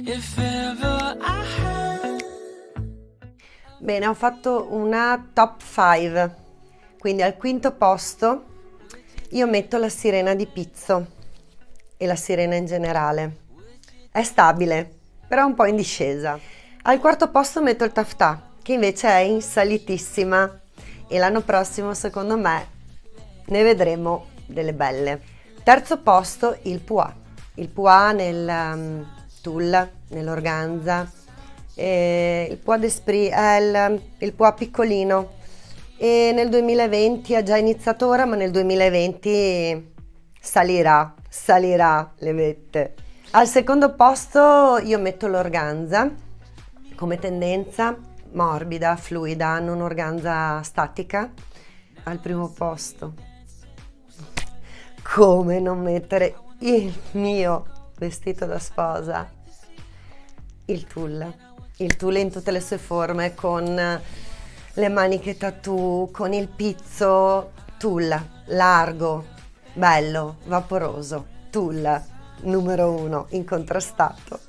If ever I had. Bene, ho fatto una top 5, quindi al quinto posto io metto la Sirena di Pizzo e la Sirena in generale. È stabile, però un po' in discesa. Al quarto posto metto il Taftà, che invece è in salitissima e l'anno prossimo secondo me ne vedremo delle belle. Terzo posto il Puà nel tulle, nell'organza. Il Pois d'Esprit è il Pois piccolino e nel 2020 ha già iniziato ora, ma nel 2020 salirà le vette. Al secondo posto io metto l'organza come tendenza morbida, fluida, non organza statica. Al primo posto, come non mettere il mio vestito da sposa, il tulle. Il tulle in tutte le sue forme, con le maniche tattoo, con il pizzo, tulle, largo, bello, vaporoso, tulle, numero uno, incontrastato.